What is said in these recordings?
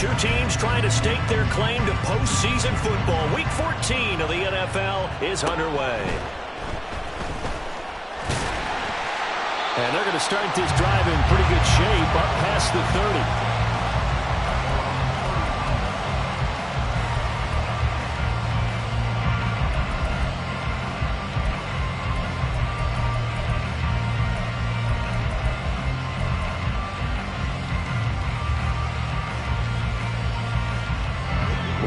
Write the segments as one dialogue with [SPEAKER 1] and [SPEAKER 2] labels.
[SPEAKER 1] Two teams trying to stake their claim to postseason football. Week 14 of the NFL is underway. And they're going to start this drive in pretty good shape up past the 30.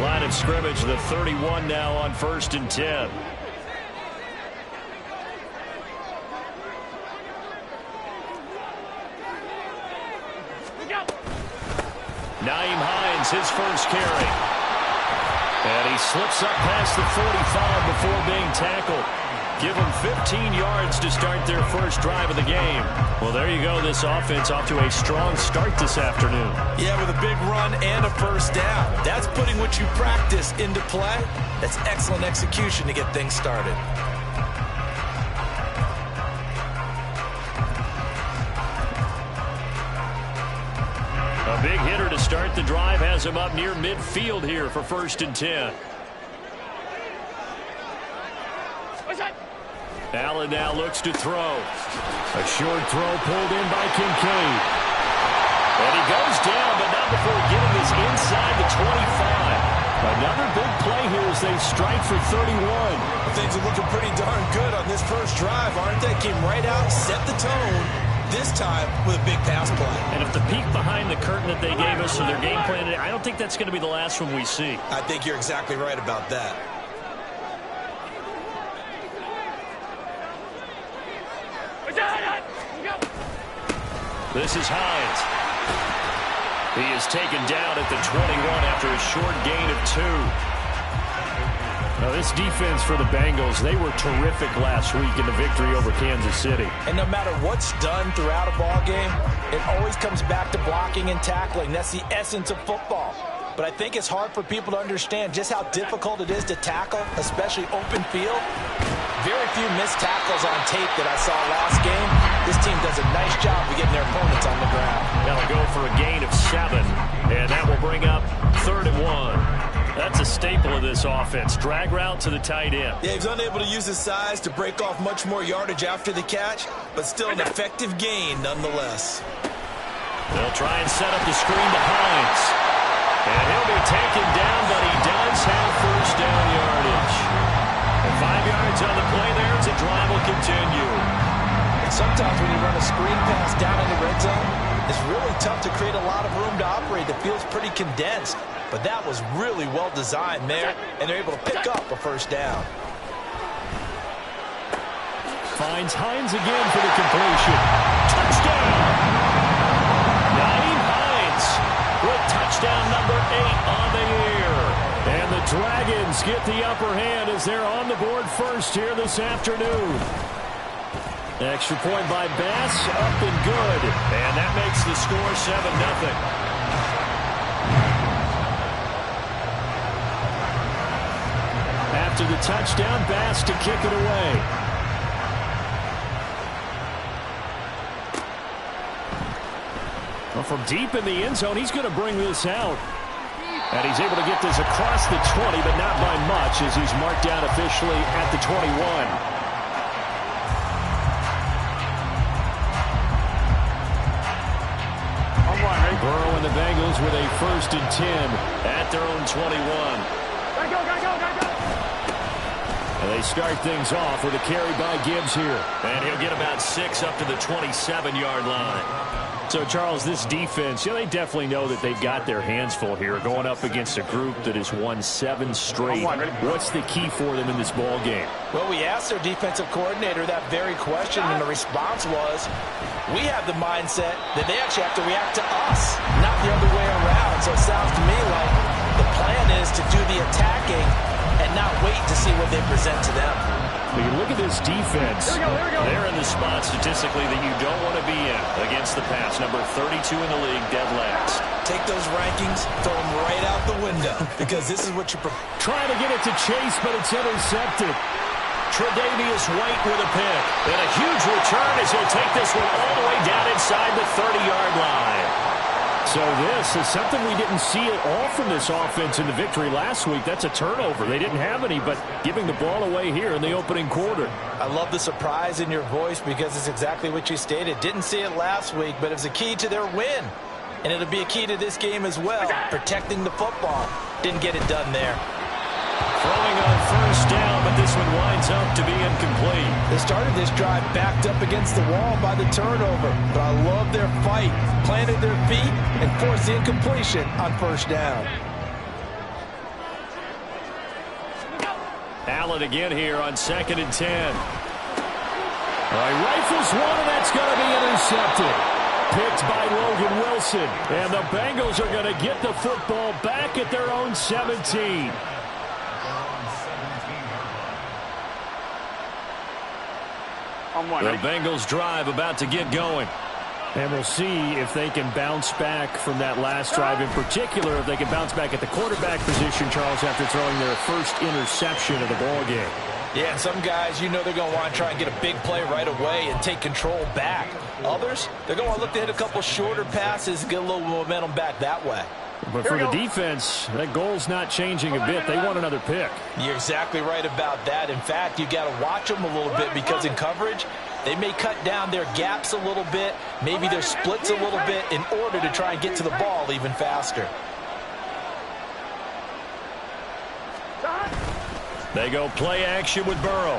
[SPEAKER 1] Line of scrimmage, the 31 now on 1st and 10. Nyheim Hines, his first carry. And he slips up past the 45 before being tackled. Give them 15 yards to start their first drive of the game. Well, there you go. This offense off to a strong start this afternoon.
[SPEAKER 2] Yeah, with a big run and a first down. That's putting what you practice into play. That's excellent execution to get things started.
[SPEAKER 1] A big hitter to start the drive has him up near midfield here for 1st and 10. Allen now looks to throw. A short throw pulled in by Kincaid. And he goes down, but not before getting this inside the 25. Another big play here as they strike for 31.
[SPEAKER 2] Things are looking pretty darn good on this first drive, aren't they? Came right out, set the tone, this time with a big pass play.
[SPEAKER 1] And if the peek behind the curtain that they gave us or their game plan, I don't think that's going to be the last one we see.
[SPEAKER 2] I think you're exactly right about that.
[SPEAKER 1] This is Hines. He is taken down at the 21 after a short gain of 2. Now this defense for the Bengals, they were terrific last week in the victory over Kansas City.
[SPEAKER 2] And no matter what's done throughout a ball game, it always comes back to blocking and tackling. That's the essence of football. But I think it's hard for people to understand just how difficult it is to tackle, especially open field. Very few missed tackles on tape that I saw last game. This team does a nice job of getting their opponents on the ground.
[SPEAKER 1] That'll go for a gain of 7, and that will bring up 3rd and 1. That's a staple of this offense. Drag route to the tight end.
[SPEAKER 2] Yeah, he's unable to use his size to break off much more yardage after the catch, but still an effective gain nonetheless.
[SPEAKER 1] They'll try and set up the screen to Hines. And he'll be taken down, but he does have first down yardage. And 5 yards on the play there as the drive will continue.
[SPEAKER 2] And sometimes when you run a screen pass down in the red zone, it's really tough to create a lot of room to operate. The field's pretty condensed. But that was really well designed there, and they're able to pick up a first down.
[SPEAKER 1] Finds Hines again for the completion. Touchdown! Nyheim Hines with touchdown number 8 on the year. And the Dragons get the upper hand as they're on the board first here this afternoon. Extra point by Bass, up and good. And that makes the score 7-0. After the touchdown, Bass to kick it away. Well, from deep in the end zone, he's going to bring this out. And he's able to get this across the 20, but not by much as he's marked down officially at the 21. Burrow and the Bengals with a 1st and 10 at their own 21. And they start things off with a carry by Gibbs here. And he'll get about 6 up to the 27-yard line. So, Charles, this defense, they definitely know that they've got their hands full here going up against a group that has won 7 straight. What's the key for them in this ball game?
[SPEAKER 2] Well, we asked their defensive coordinator that very question, and the response was, we have the mindset that they actually have to react to us, not the other way around. So it sounds to me like the plan is to do the attacking and not wait to see what they present to them.
[SPEAKER 1] When you look at this defense, they're in the spot statistically that you don't want to be in against the pass. Number 32 in the league, dead last.
[SPEAKER 2] Take those rankings, throw them right out the window, because this is what you...
[SPEAKER 1] Trying to get it to Chase, but it's intercepted. Tre'Davious White with a pick. And a huge return as he'll take this one all the way down inside the 30-yard line. So this is something we didn't see at all from this offense in the victory last week. That's a turnover. They didn't have any, but giving the ball away here in the opening quarter.
[SPEAKER 2] I love the surprise in your voice because it's exactly what you stated. Didn't see it last week, but it was a key to their win. And it'll be a key to this game as well, protecting the football. Didn't get it done there.
[SPEAKER 1] Throwing on first down, but this one winds up to be incomplete.
[SPEAKER 2] They started this drive backed up against the wall by the turnover, but I love their fight. Planted their feet and forced the incompletion on first down.
[SPEAKER 1] Allen again here on 2nd and 10. All right, rifles one, and that's going to be intercepted. Picked by Logan Wilson. And the Bengals are going to get the football back at their own 17. The Bengals drive about to get going. And we'll see if they can bounce back from that last drive. In particular, if they can bounce back at the quarterback position, Charles, after throwing their first interception of the ball game.
[SPEAKER 2] Yeah, and some guys, you know they're going to want to try and get a big play right away and take control back. Others, they're going to look to hit a couple shorter passes and get a little momentum back that way.
[SPEAKER 1] But for the defense, that goal's not changing a bit. They want another pick.
[SPEAKER 2] You're exactly right about that. In fact, you got to watch them a little bit because in coverage, they may cut down their gaps a little bit, maybe their splits a little bit in order to try and get to the ball even faster.
[SPEAKER 1] They go play action with Burrow.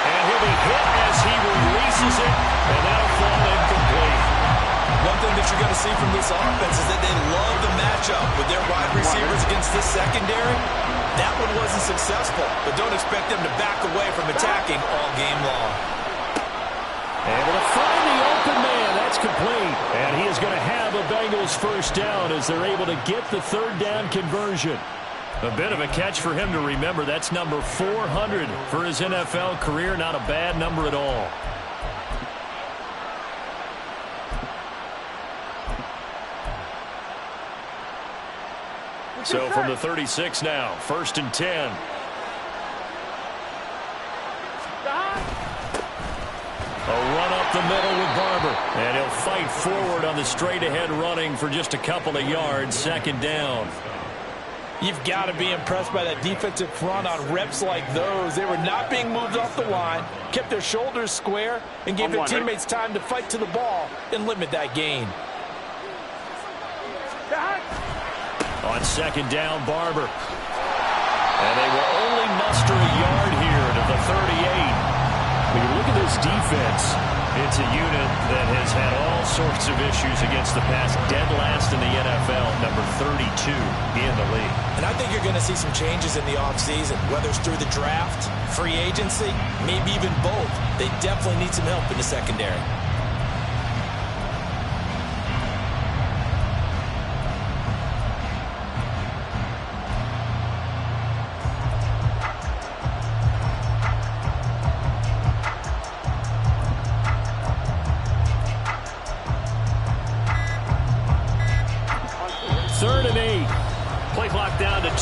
[SPEAKER 1] And he'll be hit as he releases it, and that'll fall incomplete.
[SPEAKER 2] One thing that you're going to see from this offense is that they love the matchup with their wide receivers against this secondary. That one wasn't successful, but don't expect them to back away from attacking all game long.
[SPEAKER 1] Able to find the open man. That's complete. And he is going to have a Bengals first down as they're able to get the third down conversion. A bit of a catch for him to remember. That's number 400 for his NFL career. Not a bad number at all. So from the 36 now, 1st and 10. A run up the middle with Barber. And he'll fight forward on the straight-ahead running for just a couple of yards. 2nd down.
[SPEAKER 2] You've got to be impressed by that defensive front on reps like those. They were not being moved off the line, kept their shoulders square, and gave their teammates time to fight to the ball and limit that gain.
[SPEAKER 1] On 2nd down, Barber. And they will only muster a yard here to the 38. When you look at this defense, it's a unit that has had all sorts of issues against the pass. Dead last in the NFL, number 32 in the league.
[SPEAKER 2] And I think you're going to see some changes in the offseason, whether it's through the draft, free agency, maybe even both. They definitely need some help in the secondary.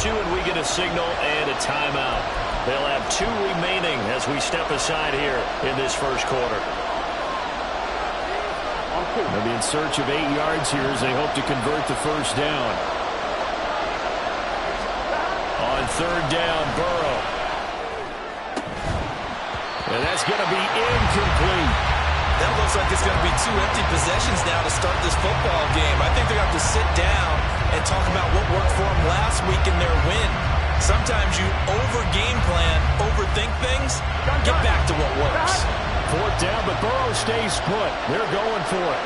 [SPEAKER 1] And we get a signal and a timeout. They'll have 2 remaining as we step aside here in this first quarter. They'll be in search of 8 yards here as they hope to convert the first down. On 3rd down, Burrow. And that's going to be incomplete.
[SPEAKER 2] That looks like it's going to be 2 empty possessions now to start this football game. I think they're going to have to sit down and talk about what worked for them last week in their win. Sometimes you over-game plan, overthink things, get back to what works.
[SPEAKER 1] 4th down, but Burrow stays put. They're going for it.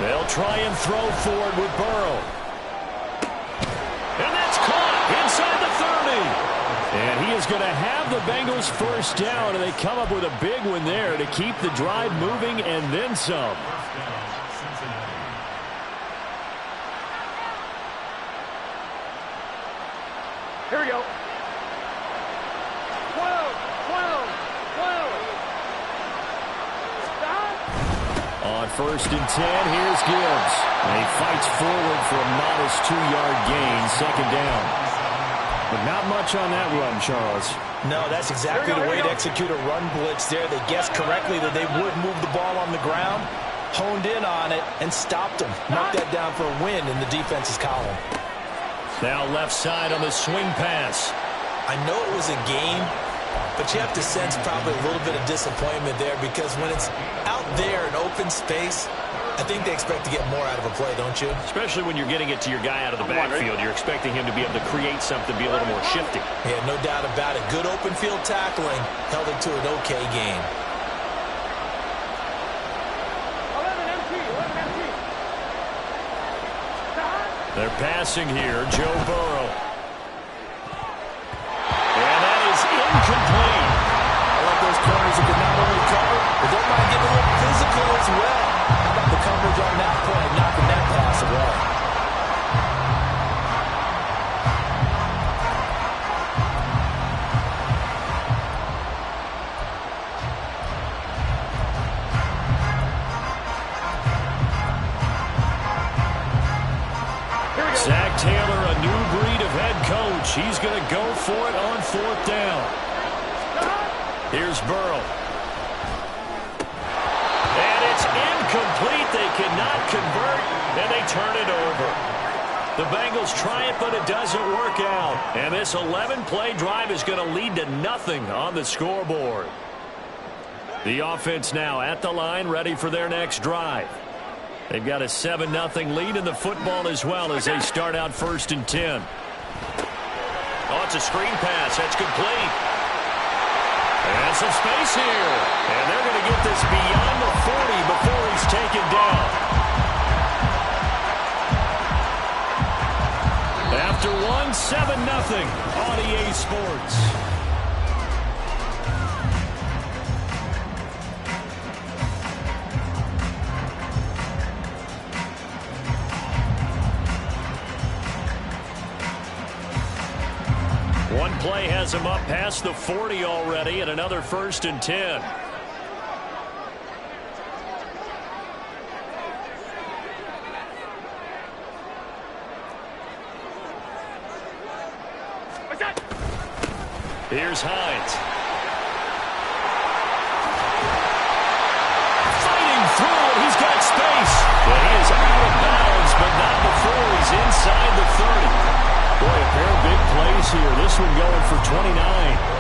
[SPEAKER 1] They'll try and throw forward with Burrow. And that's caught inside the 30. And he is going to have the Bengals first down, and they come up with a big one there to keep the drive moving and then some.
[SPEAKER 3] Here we go. 12, 12, 12.
[SPEAKER 1] On 1st and 10, here's Gibbs. And he fights forward for a modest 2-yard gain, second down. But not much on that run, Charles.
[SPEAKER 2] No, that's exactly the way to execute a run blitz there. They guessed correctly that they would move the ball on the ground, honed in on it, and stopped them. Marked that down for a win in the defense's column.
[SPEAKER 1] Now left side on the swing pass.
[SPEAKER 2] I know it was a game, but you have to sense probably a little bit of disappointment there because when it's out there in open space, I think they expect to get more out of a play, don't you?
[SPEAKER 1] Especially when you're getting it to your guy out of the backfield. You're expecting him to be able to create something, be a little more shifty.
[SPEAKER 2] Yeah, no doubt about it. Good open field tackling held it to an okay game.
[SPEAKER 3] 11 MT.
[SPEAKER 1] They're passing here. Joe Burrow. And that is incomplete.
[SPEAKER 2] I like those corners who can not only cover, but don't mind getting a little physical as well. How about the coverage on that play, knocking that pass away?
[SPEAKER 1] Zach Taylor, a new breed of head coach. He's going to go for it on fourth down. Here's Burrow. And it's incomplete. They cannot convert, and they turn it over. The Bengals try it, but it doesn't work out. And this 11-play drive is going to lead to nothing on the scoreboard. The offense now at the line, ready for their next drive. They've got a 7-0 lead in the football as well as they start out 1st and 10. Oh, it's a screen pass. That's complete. And some space here. And they're going to get this beyond the 40 before he's taken down. After one, 7-0 on EA Sports. One play has him up past the 40 already, and another 1st and 10. Here's Hines. Fighting through it. He's got space. Well, he is out of bounds, but not before he's inside the 30. Boy, a pair of big plays here. This one going for 29.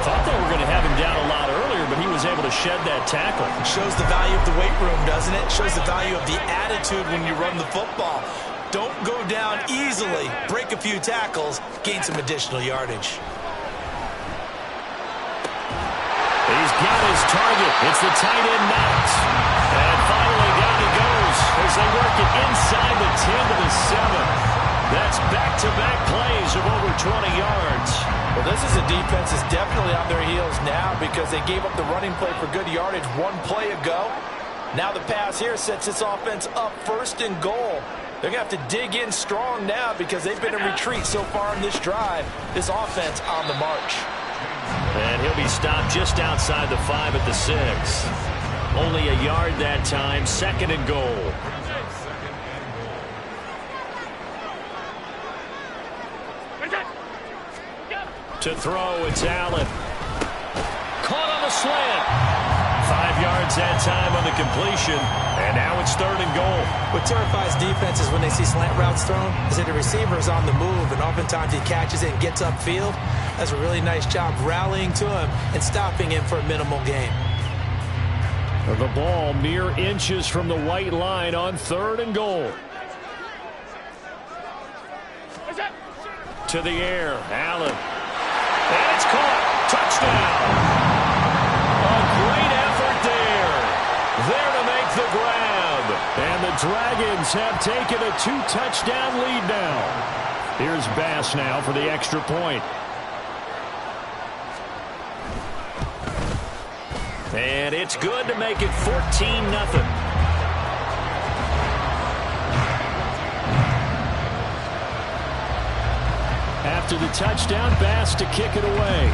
[SPEAKER 1] Thought they were going to have him down a lot earlier, but he was able to shed that tackle.
[SPEAKER 2] Shows the value of the weight room, doesn't it? Shows the value of the attitude when you run the football. Don't go down easily. Break a few tackles. Gain some additional yardage.
[SPEAKER 1] He's got his target. It's the tight end Knox. And finally down he goes as they work it inside the 10 to the 7. That's back-to-back plays of over 20 yards.
[SPEAKER 2] Well, this is a defense that's definitely on their heels now because they gave up the running play for good yardage one play ago. Now the pass here sets this offense up 1st and goal. They're going to have to dig in strong now because they've been in retreat so far in this drive. This offense on the march.
[SPEAKER 1] And he'll be stopped just outside the 5 at the 6. Only a yard that time, 2nd and goal. To throw, it's Allen. Caught on the slant. 5 yards that time on the completion. And now it's 3rd and goal.
[SPEAKER 2] What terrifies defenses when they see slant routes thrown is that the receiver is on the move, and oftentimes he catches it and gets upfield. That's a really nice job rallying to him and stopping him for a minimal gain.
[SPEAKER 1] The ball mere inches from the white line on 3rd and goal. To the air, Allen. And it's caught. Touchdown. A great effort there. There to make the grab. And the Dragons have taken a 2-touchdown lead now. Here's Bass now for the extra point. And it's good to make it 14-0. After the touchdown, Bass to kick it away.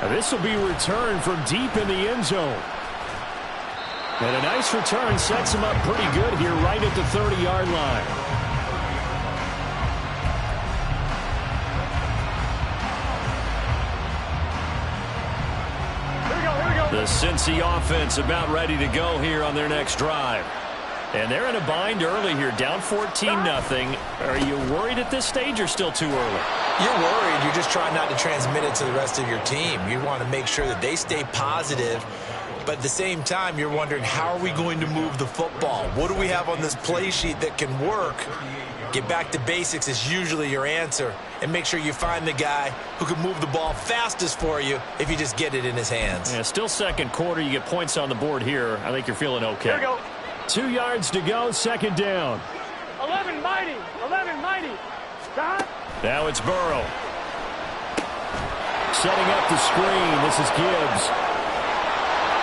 [SPEAKER 1] Now this will be returned from deep in the end zone. And a nice return sets him up pretty good here right at the 30-yard line. The Cincy offense about ready to go here on their next drive. And they're in a bind early here, down 14-0. Are you worried at this stage or still too early?
[SPEAKER 2] You're worried. You're just trying not to transmit it to the rest of your team. You want to make sure that they stay positive. But at the same time, you're wondering, how are we going to move the football? What do we have on this play sheet that can work? Get back to basics is usually your answer. And make sure you find the guy who can move the ball fastest for you if you just get it in his hands.
[SPEAKER 1] Yeah, still second quarter. You get points on the board here. I think you're feeling okay.
[SPEAKER 3] Here we go.
[SPEAKER 1] 2 yards to go, second down.
[SPEAKER 3] 11 mighty. 11 mighty. Stop.
[SPEAKER 1] Now it's Burrow. Setting up the screen. This is Gibbs.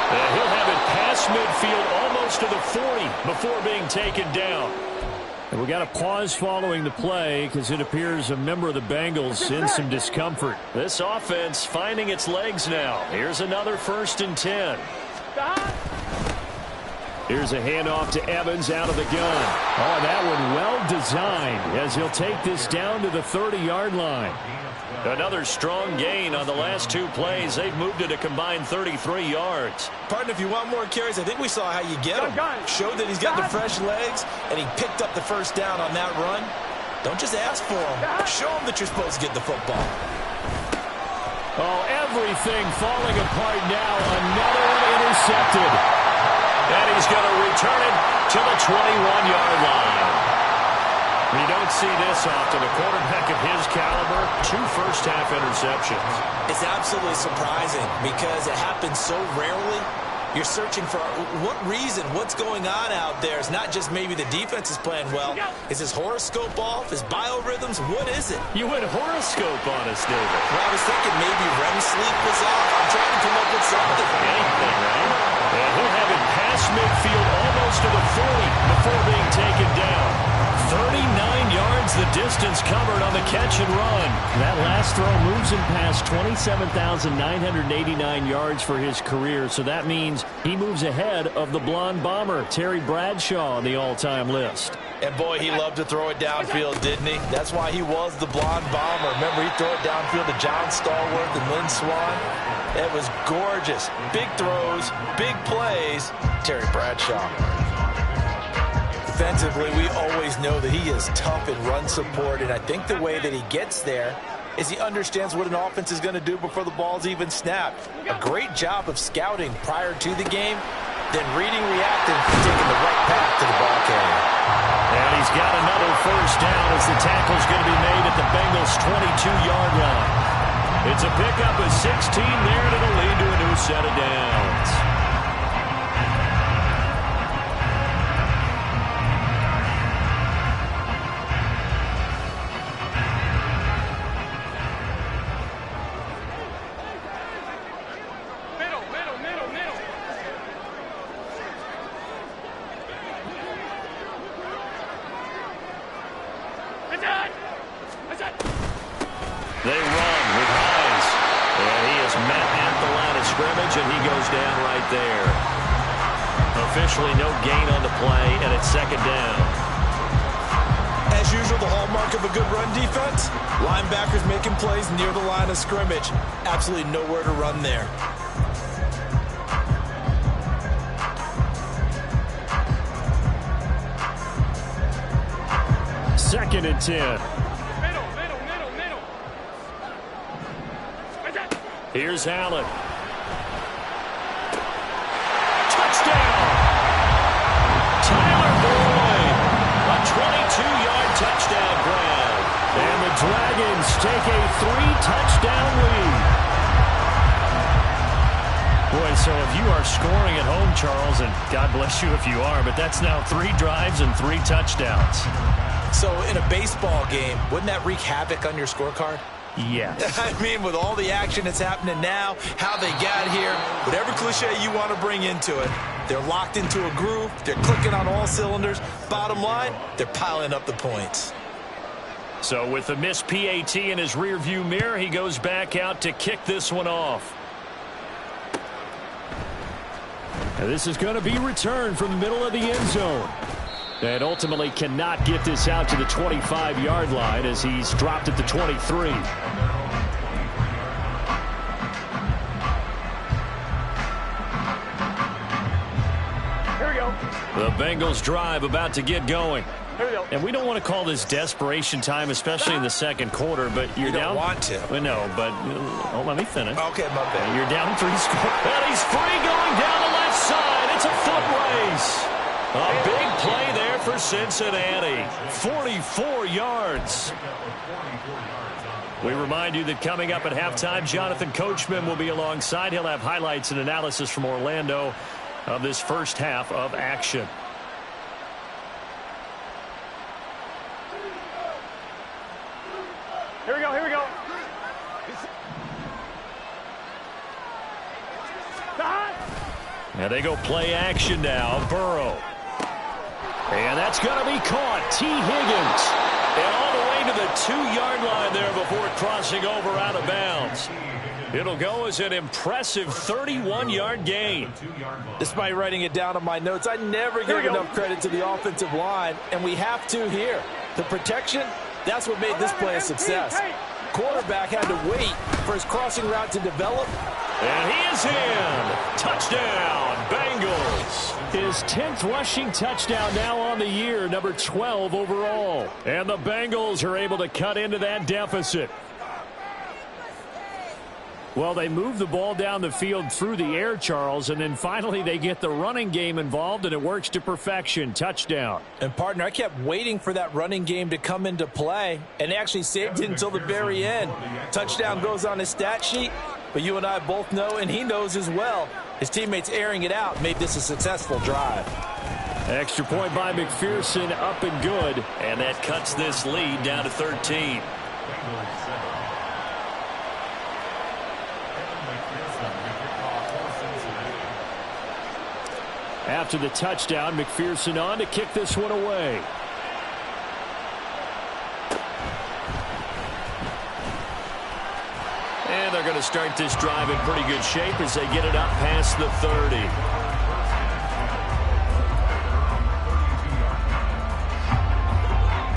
[SPEAKER 1] And he'll have it past midfield almost to the 40 before being taken down. And we got a pause following the play because it appears a member of the Bengals in some discomfort. This offense finding its legs now. Here's another 1st and 10.
[SPEAKER 3] Stop.
[SPEAKER 1] Here's a handoff to Evans out of the gun. Oh, that one well designed as he'll take this down to the 30-yard line. Another strong gain on the last 2 plays. They've moved it a combined 33 yards.
[SPEAKER 2] Partner, if you want more carries, I think we saw how you get him. Showed that he's got the fresh legs, and he picked up the 1st down on that run. Don't just ask for him. Show him that you're supposed to get the football.
[SPEAKER 1] Oh, everything falling apart now. Another one intercepted. And he's going to return it to the 21-yard line. You don't see this often. A quarterback of his caliber, 2 first-half interceptions.
[SPEAKER 2] It's absolutely surprising because it happens so rarely. You're searching for what reason, what's going on out there. It's not just maybe the defense is playing well. Is his horoscope off? His biorhythms? What is it?
[SPEAKER 1] You went horoscope on us, David.
[SPEAKER 2] Well, I was thinking maybe REM sleep was off. I'm trying to come up with something.
[SPEAKER 1] Anything, right? And he'll have it past midfield almost to the 40 before being taken down. 39 yards the distance covered on the catch and run. That last throw moves him past 27,989 yards for his career, so that means he moves ahead of the blonde bomber, Terry Bradshaw, on the all-time list.
[SPEAKER 2] And boy, he loved to throw it downfield, didn't he? That's why he was the blonde bomber. Remember, he'd throw it downfield to John Stallworth and Lynn Swann. It was gorgeous. Big throws, big plays. Terry Bradshaw. Defensively, we always know that he is tough in run support, and I think the way that he gets there is he understands what an offense is going to do before the ball's even snapped. A great job of scouting prior to the game, then reading, reacting, and taking the right path to the ball carrier.
[SPEAKER 1] And he's got another 1st down as the tackle's going to be made at the Bengals' 22-yard line. It's a pickup of 16 there, and it'll lead to a new set of downs. They run with Hines. And he is met at the line of scrimmage, and he goes down right there. Officially no gain on the play, and it's 2nd down.
[SPEAKER 2] As usual, the hallmark of a good run defense, linebackers making plays near the line of scrimmage. Absolutely nowhere to run there.
[SPEAKER 1] Second and 10. Here's Allen. Touchdown! Tyler Boyd. A 22-yard touchdown grab. And the Dragons take a 3-touchdown lead. Boy, so if you are scoring at home, Charles, and God bless you if you are, but that's now 3 drives and 3 touchdowns.
[SPEAKER 2] So in a baseball game, wouldn't that wreak havoc on your scorecard?
[SPEAKER 1] Yes.
[SPEAKER 2] I mean, with all the action that's happening now, how they got here, whatever cliche you want to bring into it, they're locked into a groove, they're clicking on all cylinders. Bottom line, they're piling up the points.
[SPEAKER 1] So with the missed PAT in his rearview mirror, he goes back out to kick this one off. And this is going to be returned from the middle of the end zone. And ultimately cannot get this out to the 25-yard line as he's dropped at the 23.
[SPEAKER 3] Here we go.
[SPEAKER 1] The Bengals drive about to get going.
[SPEAKER 3] Here we go.
[SPEAKER 1] And we don't want to call this desperation time, especially in the second quarter, but you're down.
[SPEAKER 2] You don't want to.
[SPEAKER 1] Well, no, but let me finish.
[SPEAKER 2] Okay, my bad.
[SPEAKER 1] You're down 3 scores. And he's free going down the left side. It's a foot race. A big play there for Cincinnati. 44 yards. We remind you that coming up at halftime, Jonathan Coachman will be alongside. He'll have highlights and analysis from Orlando of this first half of action.
[SPEAKER 3] Here we go. Here we go.
[SPEAKER 1] And they go play action now. Burrow. And that's going to be caught. T. Higgins. And all the way to the 2-yard line there before crossing over out of bounds. It'll go as an impressive 31-yard gain.
[SPEAKER 2] Despite writing it down on my notes, I never give enough credit to the offensive line, and we have to here. The protection, that's what made this play a success. Quarterback had to wait for his crossing route to develop.
[SPEAKER 1] And he is in. Touchdown, Bengals. His 10th rushing touchdown now on the year, number 12 overall. And the Bengals are able to cut into that deficit. Well, they move the ball down the field through the air, Charles, and then finally they get the running game involved, and it works to perfection. Touchdown.
[SPEAKER 2] And, partner, I kept waiting for that running game to come into play, and actually saved it until the very end. Touchdown goes on his stat sheet, but you and I both know, and he knows as well, his teammates airing it out made this a successful drive.
[SPEAKER 1] Extra point by McPherson, up and good, and that cuts this lead down to 13. After the touchdown, McPherson on to kick this one away. And they're going to start this drive in pretty good shape as they get it up past the 30.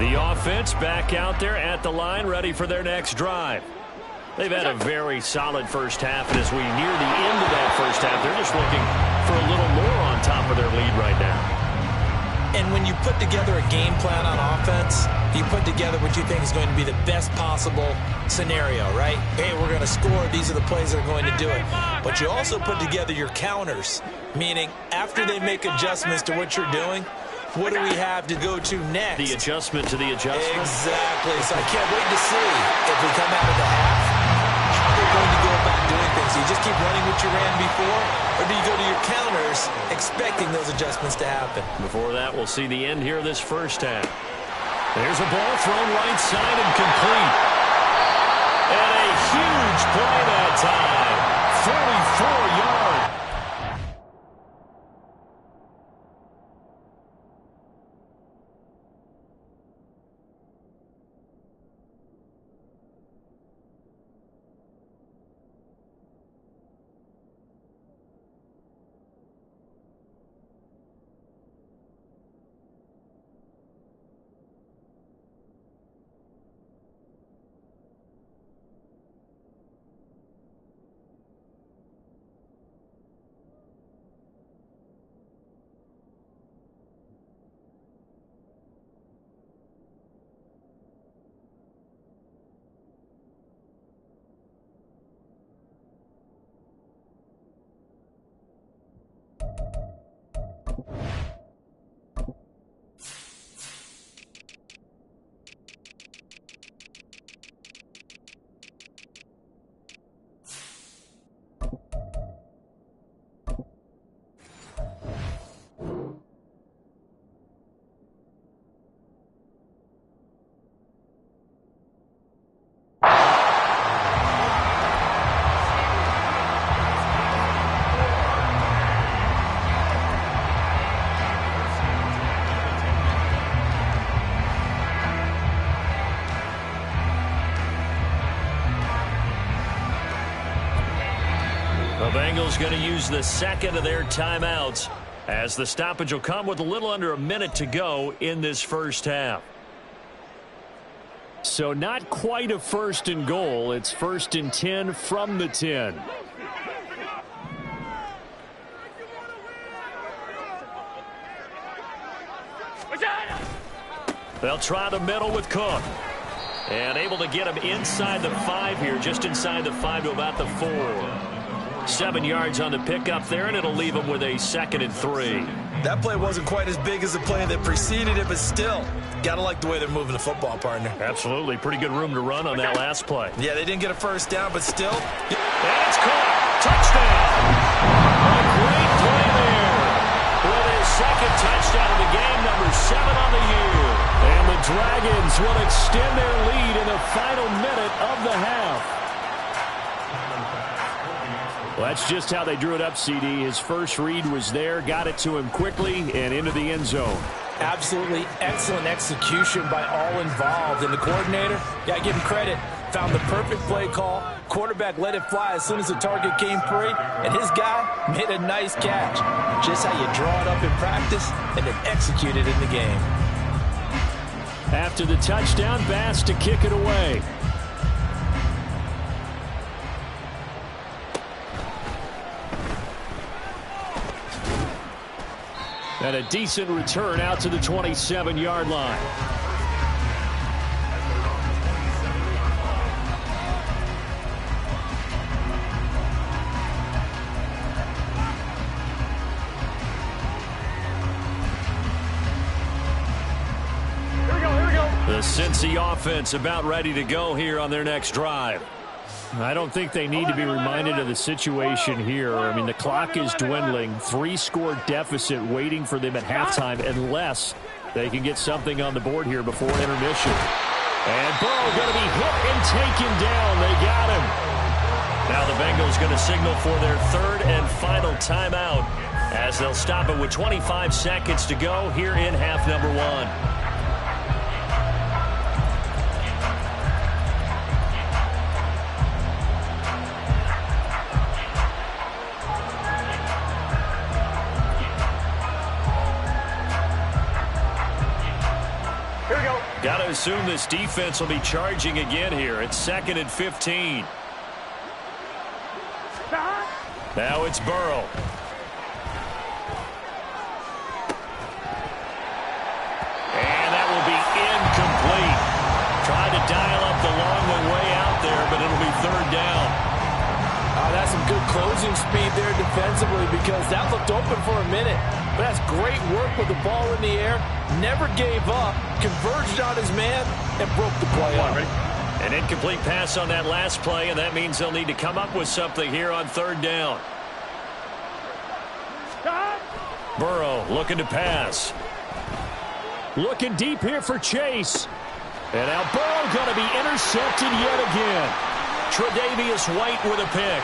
[SPEAKER 1] The offense back out there at the line, ready for their next drive. They've had a very solid first half, and as we near the end of that first half, they're just looking for a little more on top of their lead right now.
[SPEAKER 2] And when you put together a game plan on offense, you put together what you think is going to be the best possible scenario, right? Hey, we're going to score. These are the plays that are going to do it. But you also put together your counters, meaning after they make adjustments to what you're doing, what do we have to go to next?
[SPEAKER 1] The adjustment to the adjustment.
[SPEAKER 2] Exactly. So I can't wait to see if we come out of the half, how they're going to go about doing things. Do you just keep running what you ran before, or do you go to your counters expecting those adjustments to happen?
[SPEAKER 1] Before that, we'll see the end here of this first half. There's a ball thrown right side and complete. And a huge play that time. 44 yards. Bengals going to use the second of their timeouts as the stoppage will come with a little under a minute to go in this first half.
[SPEAKER 4] So not quite a 1st and goal. It's 1st and 10 from the 10.
[SPEAKER 1] They'll try the middle with Cook. And able to get him inside the 5 here, just inside the 5 to about the 4. 7 yards on the pickup there, and it'll leave him with a 2nd and 3.
[SPEAKER 2] That play wasn't quite as big as the play that preceded it, but still, got to like the way they're moving the football, partner.
[SPEAKER 1] Absolutely. Pretty good room to run on that last play.
[SPEAKER 2] Yeah, they didn't get a first down, but still.
[SPEAKER 1] And it's caught. Touchdown. A great play there. With his 2nd touchdown of the game, number 7 on the year.
[SPEAKER 4] And the Dragons will extend their lead in the final minute of the half. Well, that's just how they drew it up, CD. His first read was there, got it to him quickly, and into the end zone.
[SPEAKER 2] Absolutely excellent execution by all involved. And the coordinator, got to give him credit, found the perfect play call. Quarterback let it fly as soon as the target came free, and his guy made a nice catch. Just how you draw it up in practice and then execute it in the game.
[SPEAKER 4] After the touchdown, Bass to kick it away. And a decent return out to the 27-yard line.
[SPEAKER 1] The Cincy offense about ready to go here on their next drive.
[SPEAKER 4] I don't think they need to be reminded of the situation here. I mean, the clock is dwindling. 3-score deficit waiting for them at halftime unless they can get something on the board here before intermission. And Burrow going to be hit and taken down. They got him.
[SPEAKER 1] Now the Bengals going to signal for their 3rd and final timeout as they'll stop it with 25 seconds to go here in half number 1. Got to assume this defense will be charging again here. It's 2nd and 15. Now it's Burrow. And that will be incomplete. Tried to dial up the long way out there, but it'll be 3rd down.
[SPEAKER 2] That's some good closing speed there defensively because that looked open for a minute. But that's great work with the ball in the air. Never gave up, converged on his man, and broke the play up.
[SPEAKER 1] An incomplete pass on that last play, and that means they'll need to come up with something here on 3rd down. Burrow looking to pass.
[SPEAKER 4] Looking deep here for Chase. And now Burrow going to be intercepted yet again.
[SPEAKER 1] Tre'Davious White with a pick.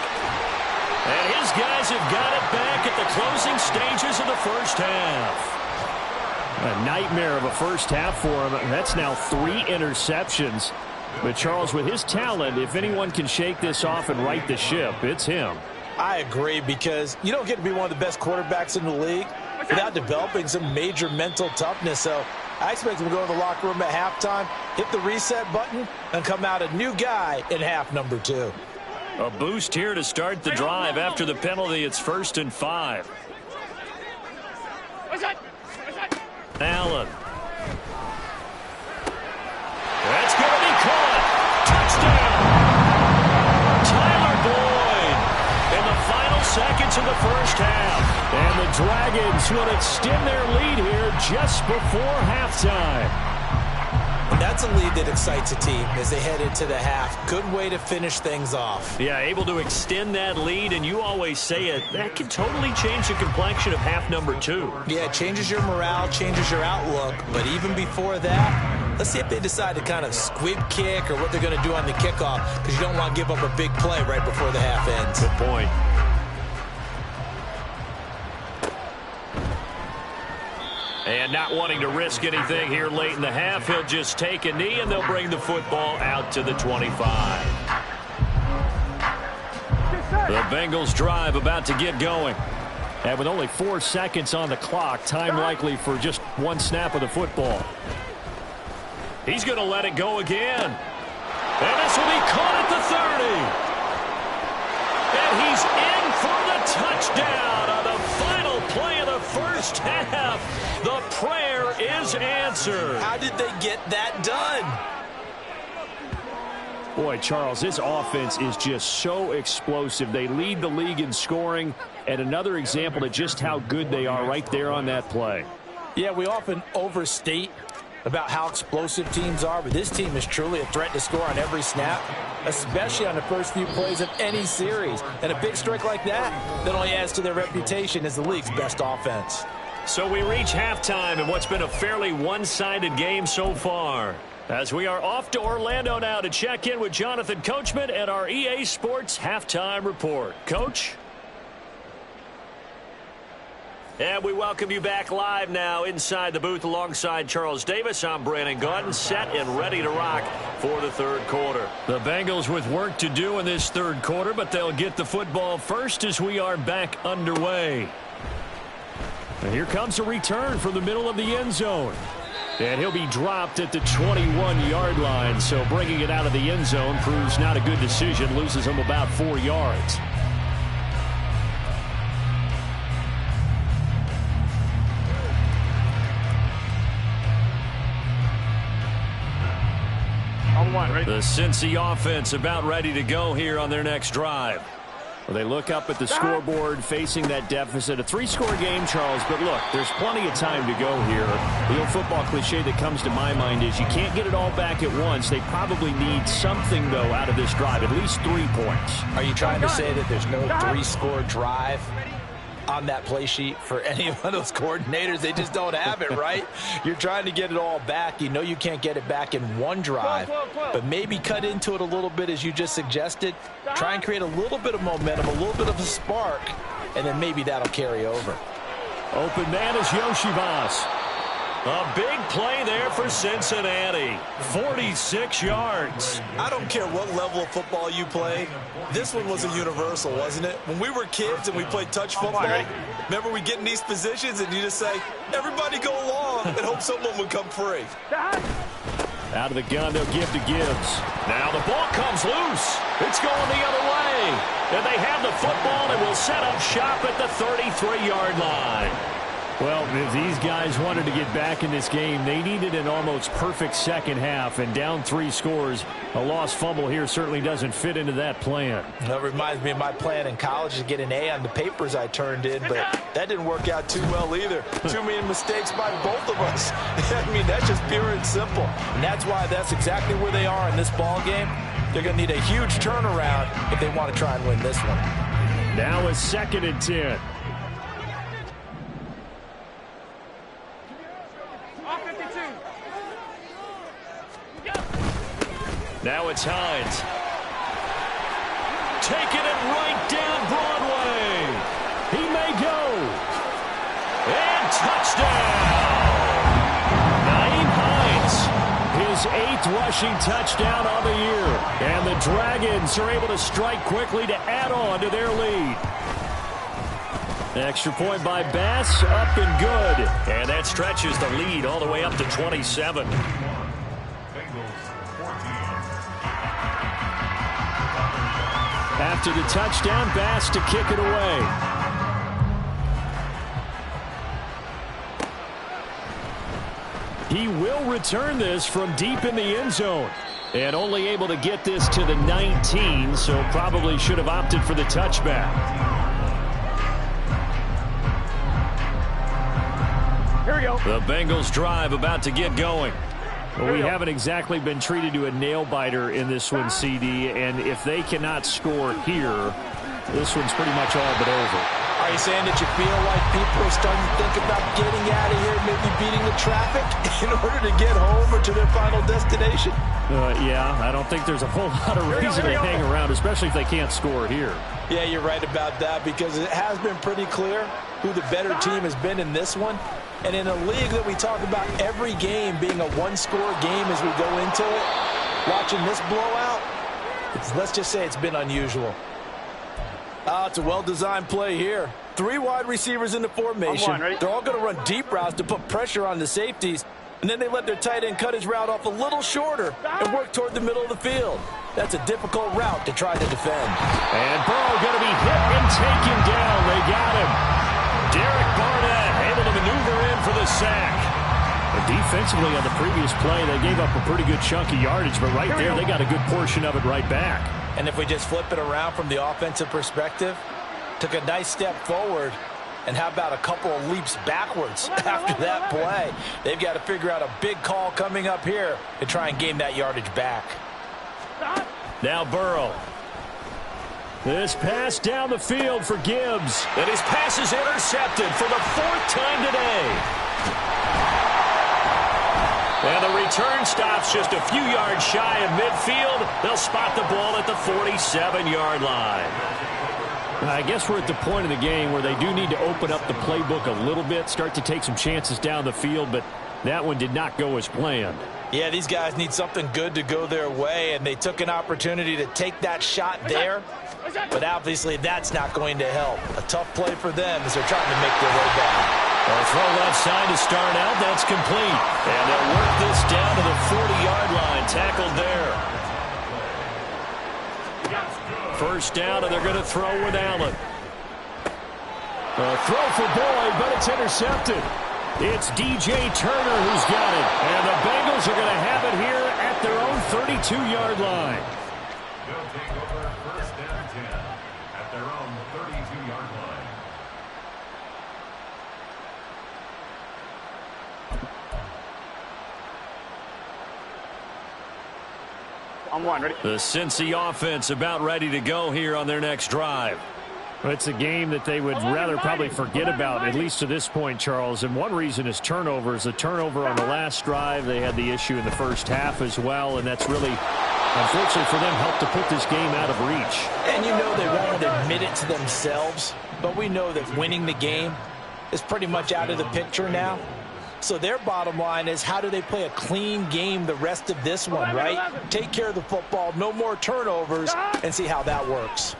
[SPEAKER 1] And his guys have got it back at the closing stages of the first half.
[SPEAKER 4] A nightmare of a first half for him. That's now 3 interceptions. But Charles, with his talent, if anyone can shake this off and right the ship, it's him.
[SPEAKER 2] I agree, because you don't get to be one of the best quarterbacks in the league without developing some major mental toughness. So I expect him to go to the locker room at halftime, hit the reset button, and come out a new guy in half number 2.
[SPEAKER 1] A boost here to start the drive after the penalty. It's 1st and 5. Allen. That's going to be caught. Touchdown. Tyler Boyd in the final seconds of the first half.
[SPEAKER 4] And the Dragons will extend their lead here just before halftime.
[SPEAKER 2] That's a lead that excites a team as they head into the half. Good way to finish things off.
[SPEAKER 1] Yeah, able to extend that lead, and you always say it, that can totally change the complexion of half number 2.
[SPEAKER 2] Yeah, it changes your morale, changes your outlook, but even before that, let's see if they decide to kind of squib kick or what they're going to do on the kickoff, because you don't want to give up a big play right before the half ends.
[SPEAKER 1] Good point. And not wanting to risk anything here late in the half, he'll just take a knee, and they'll bring the football out to the 25.
[SPEAKER 4] The Bengals drive about to get going. And with only 4 seconds on the clock, time likely for just one snap of the football. He's going to let it go again. And this will be caught at the 30. And he's in for the touchdown on the final play of the first half. The prayer is answered.
[SPEAKER 2] How did they get that done?
[SPEAKER 4] Boy, Charles, this offense is just so explosive. They lead the league in scoring, and another example of just how good they are right there on that play.
[SPEAKER 2] Yeah, we often overstate about how explosive teams are, but this team is truly a threat to score on every snap, especially on the first few plays of any series. And a big strike like that only adds to their reputation as the league's best offense.
[SPEAKER 4] So we reach halftime in what's been a fairly one-sided game so far. As we are off to Orlando now to check in with Jonathan Coachman and our EA Sports Halftime Report. Coach? And we welcome you back live now inside the booth alongside Charles Davis. I'm Brandon Gaudin, set and ready to rock for the third quarter. The Bengals with work to do in this third quarter, but they'll get the football first as we are back underway. And here comes a return from the middle of the end zone. And he'll be dropped at the 21-yard line, so bringing it out of the end zone proves not a good decision, loses him about 4 yards. The Cincy offense about ready to go here on their next drive. Well, they look up at the scoreboard facing that deficit. A 3-score game, Charles, but look, there's plenty of time to go here. The old football cliche that comes to my mind is you can't get it all back at once. They probably need something, though, out of this drive, at least 3 points.
[SPEAKER 2] Are you trying to say that there's no 3-score drive on that play sheet for any one of those coordinators? They just don't have it, right? You're trying to get it all back. You know you can't get it back in one drive, but maybe cut into it a little bit as you just suggested. Try and create a little bit of momentum, a little bit of a spark, and then maybe that'll carry over.
[SPEAKER 4] Open man is Yoshibas. A big play there for Cincinnati. 46 yards.
[SPEAKER 5] I don't care what level of football you play. This one was a universal, wasn't it? When we were kids and we played touch football, remember we get in these positions and you just say, everybody go along and hope someone would come free.
[SPEAKER 4] Out of the gun, they'll give to Gibbs. Now the ball comes loose. It's going the other way. And they have the football and will set up shop at the 33-yard line. Well, if these guys wanted to get back in this game, they needed an almost perfect second half, and down 3 scores. A lost fumble here certainly doesn't fit into that plan.
[SPEAKER 2] That reminds me of my plan in college to get an A on the papers I turned in, but that didn't work out too well either. Too many mistakes by both of us. I mean, that's just pure and simple. And that's why that's exactly where they are in this ball game. They're going to need a huge turnaround if they want to try and win this one.
[SPEAKER 4] Now it's 2nd and 10. Now it's Hines. Taking it right down Broadway. He may go. And touchdown. Nyheim Hines. His 8th rushing touchdown on the year. And the Dragons are able to strike quickly to add on to their lead. Extra point by Bass, up and good. And that stretches the lead all the way up to 27. After the touchdown, Bass to kick it away. He will return this from deep in the end zone. And only able to get this to the 19, so probably should have opted for the touchback.
[SPEAKER 3] Here we go.
[SPEAKER 4] The Bengals drive about to get going. Well, we haven't exactly been treated to a nail-biter in this one, CD, and if they cannot score here, this one's pretty much all but over.
[SPEAKER 2] Are you saying that you feel like people are starting to think about getting out of here, maybe beating the traffic in order to get home or to their final destination?
[SPEAKER 4] Yeah, I don't think there's a whole lot of reason to hang around, especially if they can't score here.
[SPEAKER 2] Yeah, you're right about that, because it has been pretty clear who the better team has been in this one. And in a league that we talk about every game being a one-score game as we go into it, watching this blowout, let's just say it's been unusual. It's a well-designed play here. 3 wide receivers in the formation. They're all going to run deep routes to put pressure on the safeties. And then they let their tight end cut his route off a little shorter and work toward the middle of the field. That's a difficult route to try to defend.
[SPEAKER 4] And Burrow going to be hit and taken down. They got him. Derek Barnett able to maneuver in for the sack. And defensively on the previous play, they gave up a pretty good chunk of yardage, but right there, they got a good portion of it right back.
[SPEAKER 2] And if we just flip it around from the offensive perspective, took a nice step forward, and how about a couple of leaps backwards after that play? They've got to figure out a big call coming up here to try and gain that yardage back.
[SPEAKER 4] Now Burrow. This pass down the field for Gibbs.
[SPEAKER 1] And his pass is intercepted for the 4th time today. And the return stops just a few yards shy of midfield. They'll spot the ball at the 47-yard line.
[SPEAKER 4] I guess we're at the point of the game where they do need to open up the playbook a little bit, start to take some chances down the field, but that one did not go as planned.
[SPEAKER 2] Yeah, these guys need something good to go their way, and they took an opportunity to take that shot there, but obviously that's not going to help. A tough play for them as they're trying to make their way back.
[SPEAKER 1] A throw left side to start out. That's complete. And they'll work this down to the 40-yard line. Tackled there. First down, and they're going to throw with Allen.
[SPEAKER 4] A throw for Boyd, but it's intercepted. It's DJ Turner who's got it. And the Bengals are going to have it here at their own 32-yard line.
[SPEAKER 6] They'll take over first down 10 at their own 32-yard line.
[SPEAKER 3] On one, ready?
[SPEAKER 1] The Cincy offense about ready to go here on their next drive.
[SPEAKER 4] Well, it's a game that they would rather probably forget about, at least to this point, Charles. And one reason is turnovers. A turnover on the last drive. They had the issue in the first half as well, and that's really, unfortunately for them, helped to put this game out of reach.
[SPEAKER 2] And you know they won't admit it to themselves, but we know that winning the game is pretty much out of the picture now. So their bottom line is, how do they play a clean game the rest of this one, right? Take care of the football, no more turnovers, and see how that works.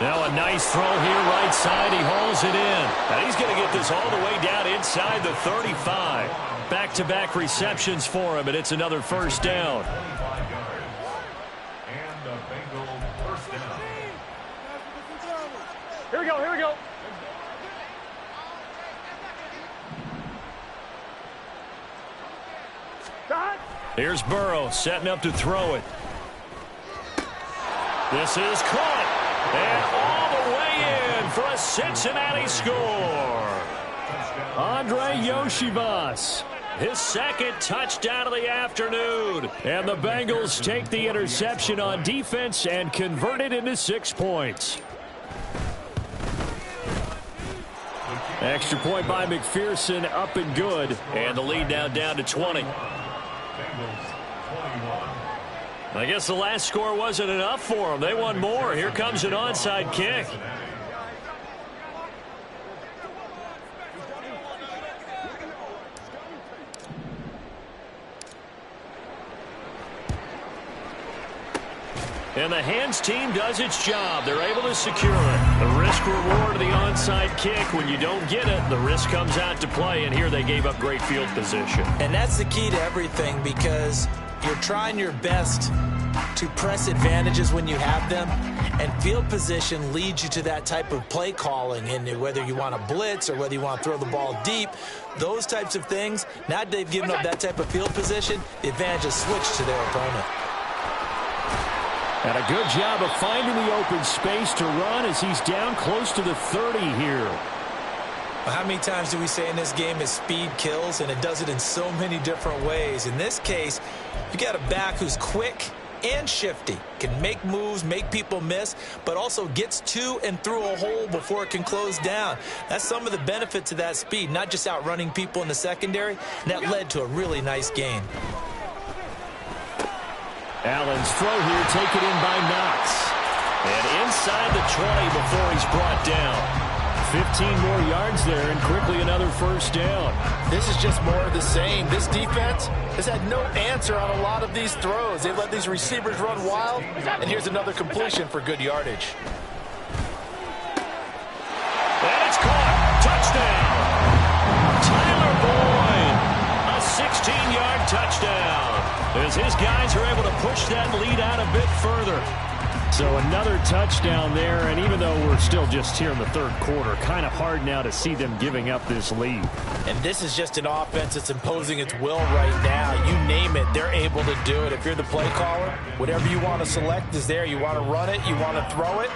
[SPEAKER 1] Now a nice throw here right side. He hauls it in. And he's going to get this all the way down inside the 35. Back-to-back receptions for him, and it's another first down.
[SPEAKER 6] And the Bengals first down.
[SPEAKER 3] Here we go, here we go.
[SPEAKER 1] Here's Burrow setting up to throw it. This is caught. And all the way in for a Cincinnati score.
[SPEAKER 4] Andre Yoshivas.
[SPEAKER 1] His second touchdown of the afternoon.
[SPEAKER 4] And the Bengals take the interception on defense and convert it into 6 points. Extra point by McPherson, up and good.
[SPEAKER 1] And the lead now down to 20. I guess the last score wasn't enough for them. They want more. Here comes an onside kick. And the hands team does its job. They're able to secure it. The risk reward of the onside kick. When you don't get it, the risk comes out to play. And here they gave up great field position.
[SPEAKER 2] And that's the key to everything, because you're trying your best to press advantages when you have them, and field position leads you to that type of play calling. And whether you want to blitz or whether you want to throw the ball deep, those types of things, now that they've given up that type of field position, the advantage is switched to their opponent.
[SPEAKER 4] And a good job of finding the open space to run as he's down close to the 30 here.
[SPEAKER 2] Well, how many times do we say in this game is speed kills, and it does it in so many different ways. In this case, you got a back who's quick and shifty, can make moves, make people miss, but also gets to and through a hole before it can close down. That's some of the benefits of that speed, not just outrunning people in the secondary, and that led to a really nice gain.
[SPEAKER 4] Allen's throw here taken in by Knox.
[SPEAKER 1] And inside the 20 before he's brought down.
[SPEAKER 4] 15 more yards there and quickly another first down.
[SPEAKER 2] This is just more of the same. This defense has had no answer on a lot of these throws. They've let these receivers run wild, and here's another completion for good yardage.
[SPEAKER 1] And it's caught. Touchdown. Tyler Boyd. A 16-yard touchdown. As his guys are able to push that lead out a bit further.
[SPEAKER 4] So another touchdown there, and even though we're still just here in the third quarter, kind of hard now to see them giving up this lead.
[SPEAKER 2] And this is just an offense that's imposing its will right now. You name it, they're able to do it. If you're the play caller, whatever you want to select is there. You want to run it, you want to throw it,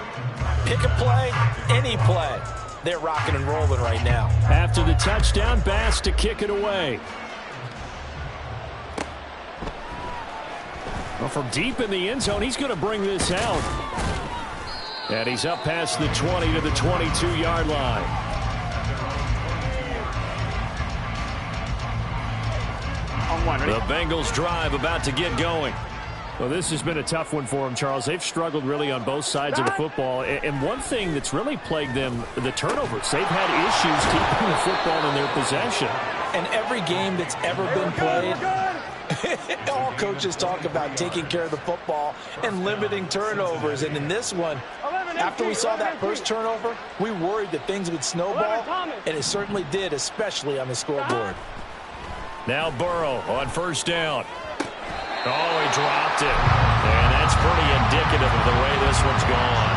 [SPEAKER 2] pick a play, any play. They're rocking and rolling right now.
[SPEAKER 4] After the touchdown, Bass to kick it away. Well, from deep in the end zone, he's going to bring this out. And he's up past the 20 to the 22-yard line.
[SPEAKER 1] The Bengals drive about to get going.
[SPEAKER 4] Well, this has been a tough one for them, Charles. They've struggled really on both sides of the football. And one thing that's really plagued them, the turnovers. They've had issues keeping the football in their possession.
[SPEAKER 2] And every game that's ever been played, all coaches talk about taking care of the football and limiting turnovers. And in this one, after we saw that first turnover, we worried that things would snowball, and it certainly did, especially on the scoreboard.
[SPEAKER 1] Now Burrow on first down. Oh, he dropped it. And that's pretty indicative of the way this one's gone.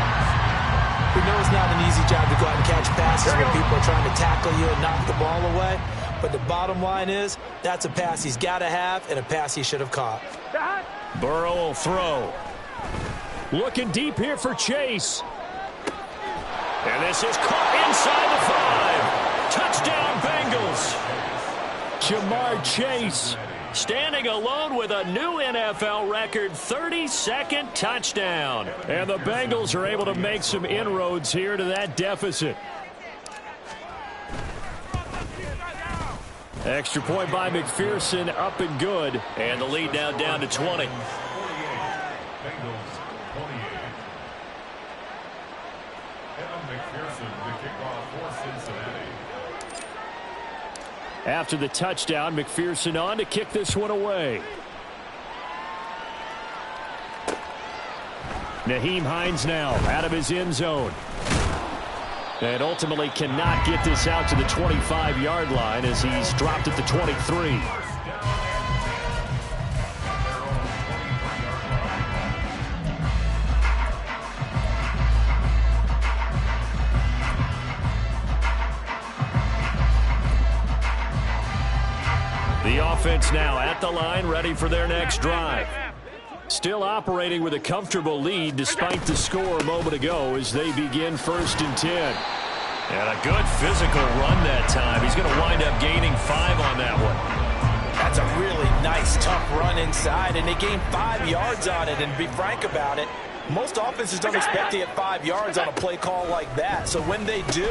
[SPEAKER 2] We know it's not an easy job to go out and catch passes when people are trying to tackle you and knock the ball away. But the bottom line is, that's a pass he's got to have and a pass he should have caught.
[SPEAKER 1] Burrow will throw.
[SPEAKER 4] Looking deep here for Chase.
[SPEAKER 1] And this is caught inside the 5. Touchdown, Bengals.
[SPEAKER 4] Jamar Chase
[SPEAKER 1] standing alone with a new NFL record 32nd touchdown.
[SPEAKER 4] And the Bengals are able to make some inroads here to that deficit. Extra point by McPherson, up and good.
[SPEAKER 1] And the lead now down to 20.
[SPEAKER 4] After the touchdown, McPherson on to kick this one away. Nyheim Hines now out of his end zone. And ultimately cannot get this out to the 25-yard line as he's dropped at the 23. The offense now at the line, ready for their next drive. Still operating with a comfortable lead despite the score a moment ago as they begin 1st and 10.
[SPEAKER 1] And a good physical run that time. He's going to wind up gaining 5 on that one.
[SPEAKER 2] That's a really nice, tough run inside, and they gained 5 yards on it. And to be frank about it, most offenses don't expect to get 5 yards on a play call like that. So when they do,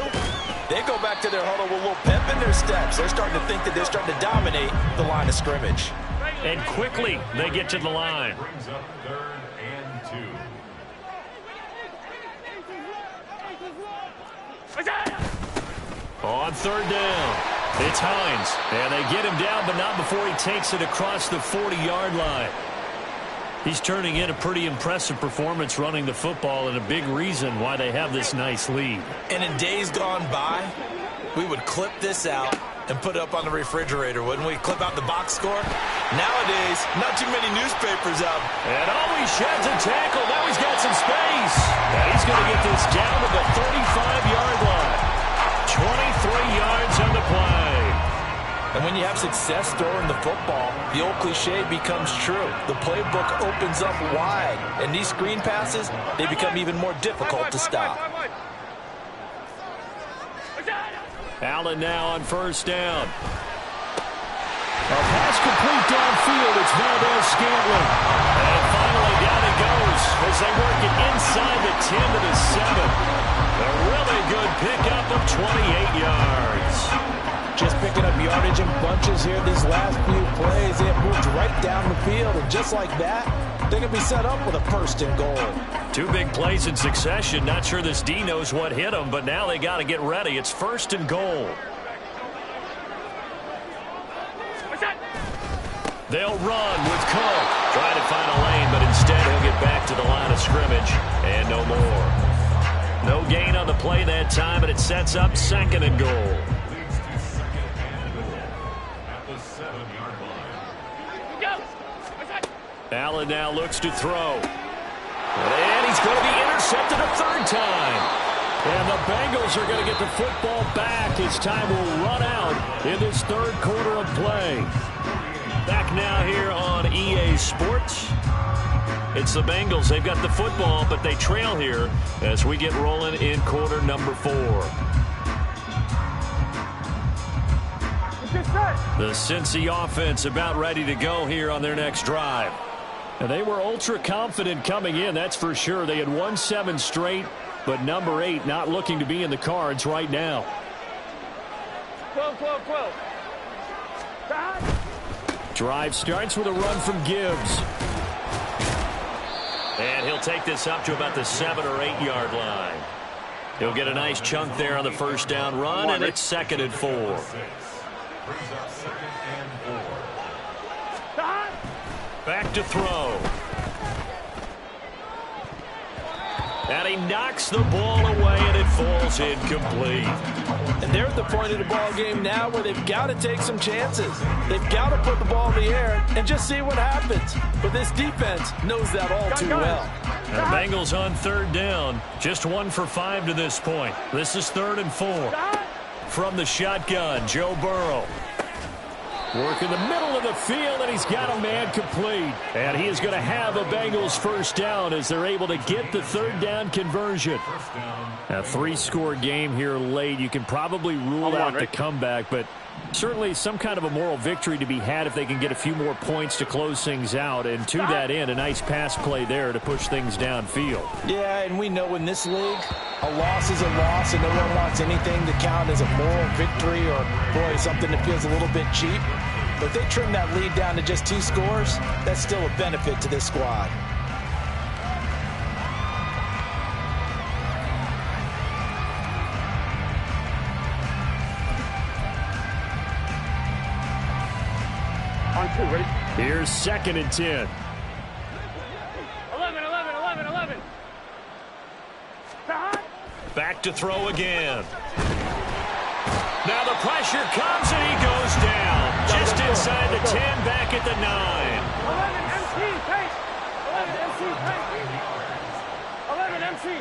[SPEAKER 2] they go back to their huddle with a little pep in their steps. They're starting to think that they're starting to dominate the line of scrimmage.
[SPEAKER 1] And quickly, they get to the line.
[SPEAKER 6] Brings up 3rd and 2.
[SPEAKER 1] On 3rd down, it's Hines. And they get him down, but not before he takes it across the 40-yard line. He's turning in a pretty impressive performance running the football, and a big reason why they have this nice lead.
[SPEAKER 2] And in days gone by, we would clip this out and put it up on the refrigerator, wouldn't we? Clip out the box score. Nowadays, not too many newspapers out.
[SPEAKER 1] And he sheds a tackle. Now he's got some space. And he's going to get this down to the 35-yard line. 23 yards on the play.
[SPEAKER 2] And when you have success throwing the football, the old cliche becomes true. The playbook opens up wide, and these screen passes, they become even more difficult to stop.
[SPEAKER 1] Allen now on 1st down.
[SPEAKER 4] A pass complete downfield. It's Valdez-Scantling.
[SPEAKER 1] And finally down he goes as they work it inside the 10 to the 7. A really good pickup of 28 yards.
[SPEAKER 2] Just picking up yardage yardage in bunches here these last few plays. They have moved right down the field, and just like that, they're going to be set up with a first and goal.
[SPEAKER 4] 2 big plays in succession. Not sure this D knows what hit them, but now they got to get ready. It's first and goal. They'll run with Cook. Trying to find a lane, but instead he'll get back to the line of scrimmage. And no more. No gain on the play that time, and it sets up second and goal.
[SPEAKER 6] At the 7-yard line.
[SPEAKER 4] Allen now looks to throw. And he's going to be intercepted a third time. And the Bengals are going to get the football back as time will run out in this third quarter of play. Back now here on EA Sports. It's the Bengals. They've got the football, but they trail here as we get rolling in quarter number 4. The Cincy offense about ready to go here on their next drive. And they were ultra confident coming in, that's for sure. They had won 7 straight, but number 8 not looking to be in the cards right now.
[SPEAKER 3] 12.
[SPEAKER 4] Drive starts with a run from Gibbs. And he'll take this up to about the 7 or 8 yard line. He'll get a nice chunk there on the first down run, and it's second and 4.
[SPEAKER 6] Brings up second and 4.
[SPEAKER 4] Back to throw. And he knocks the ball away, and it falls incomplete.
[SPEAKER 2] And they're at the point of the ball game now where they've got to take some chances. They've got to put the ball in the air and just see what happens. But this defense knows that all too well.
[SPEAKER 4] And the Bengals on third down. Just 1 for 5 to this point. This is 3rd and 4. From the shotgun, Joe Burrow. Work in the middle of the field, and he's got a man complete. And he is going to have a Bengals first down as they're able to get the third down conversion. A 3-score game here late. You can probably rule out the comeback, but certainly some kind of a moral victory to be had if they can get a few more points to close things out. And to that end, a nice pass play there to push things downfield.
[SPEAKER 2] Yeah, and we know in this league, a loss is a loss, and no one wants anything to count as a moral victory or, boy, something that feels a little bit cheap. But if they trim that lead down to just 2 scores, that's still a benefit to this squad.
[SPEAKER 3] On 2, ready?
[SPEAKER 4] Here's 2nd and 10.
[SPEAKER 3] 11.
[SPEAKER 4] Back to throw again. Now the pressure comes, and he goes down. Just inside the 10, back at the 9.
[SPEAKER 3] 11 MC, take. 11 MC.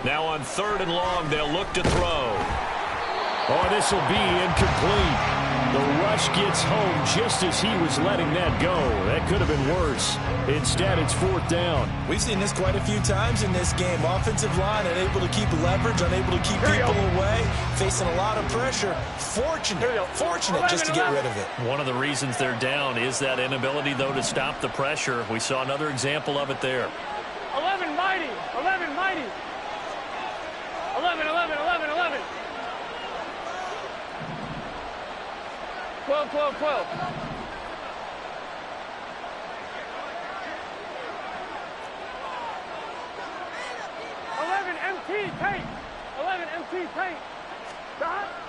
[SPEAKER 4] Now on 3rd and long, they'll look to throw. Oh, this will be incomplete. The rush gets home just as he was letting that go. That could have been worse. Instead, it's 4th down.
[SPEAKER 5] We've seen this quite a few times in this game. Offensive line unable to keep leverage, unable to keep people away, facing a lot of pressure. Fortunate just to get rid of it.
[SPEAKER 4] One of the reasons they're down is that inability, though, to stop the pressure. We saw another example of it there.
[SPEAKER 3] 11 mighty. 12. 11 MT, take. 11 MT, take.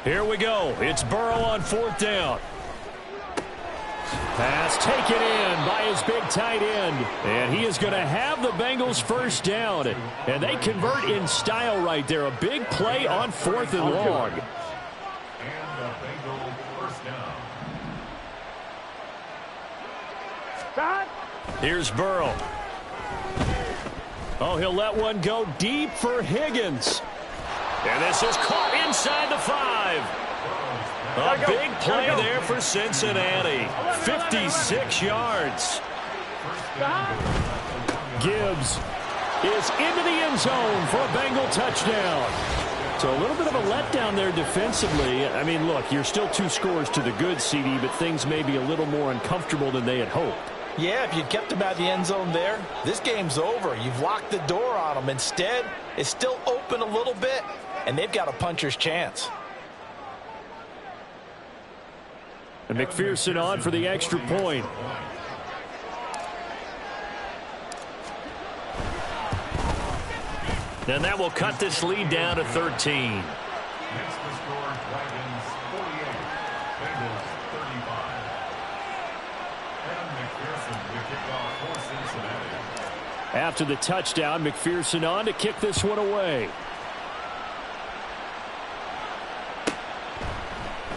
[SPEAKER 4] Here we go. It's Burrow on 4th down. Pass taken in by his big tight end. And he is going to have the Bengals first down. And they convert in style right there. A big play on 4th and long.
[SPEAKER 6] And the Bengals first down.
[SPEAKER 4] Here's Burrow. Oh, he'll let one go deep for Higgins. And this is caught inside the 5. A big play there for Cincinnati. 56 yards. Gibbs is into the end zone for a Bengal touchdown. So a little bit of a letdown there defensively. I mean, look, you're still 2 scores to the good, CD, but things may be a little more uncomfortable than they had hoped.
[SPEAKER 2] Yeah, if you'd kept them out of the end zone there, this game's over. You've locked the door on them. Instead, it's still open a little bit, and they've got a puncher's chance.
[SPEAKER 4] And McPherson on for the extra point. And that will cut this lead down to 13.
[SPEAKER 6] Next to score, Dragons 48, Bengals 35. And McPherson to kick off for Cincinnati.
[SPEAKER 4] After the touchdown, McPherson on to kick this one away.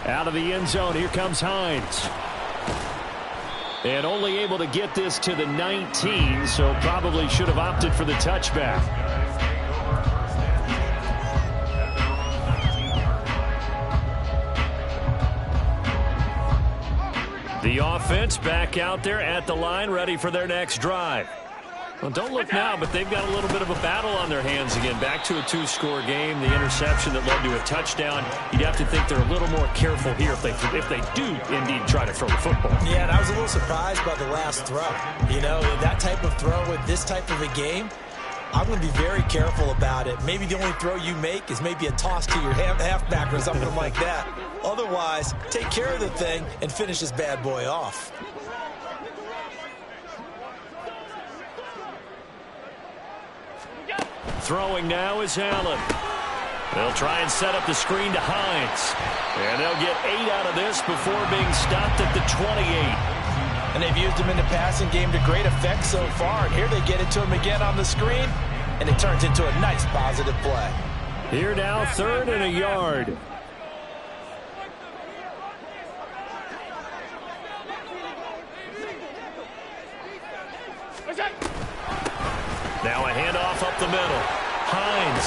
[SPEAKER 4] Out of the end zone, here comes Hines. And only able to get this to the 19, so probably should have opted for the touchback. The offense back out there at the line, ready for their next drive. Well, don't look now, but they've got a little bit of a battle on their hands again. Back to a two-score game. The interception that led to a touchdown. You'd have to think they're a little more careful here if they do indeed try to throw the football.
[SPEAKER 2] Yeah, and I was a little surprised by the last throw. You know, that type of throw with this type of a game, I'm going to be very careful about it. Maybe the only throw you make is maybe a toss to your halfback or something like that. Otherwise, take care of the thing and finish this bad boy off.
[SPEAKER 4] Throwing now is Allen. They'll try and set up the screen to Hines. And they'll get 8 out of this before being stopped at the 28.
[SPEAKER 2] And they've used him in the passing game to great effect so far. And here they get it to him again on the screen. And it turns into a nice positive play.
[SPEAKER 4] Here now, 3rd and a yard. Now a handoff up the middle. Hines.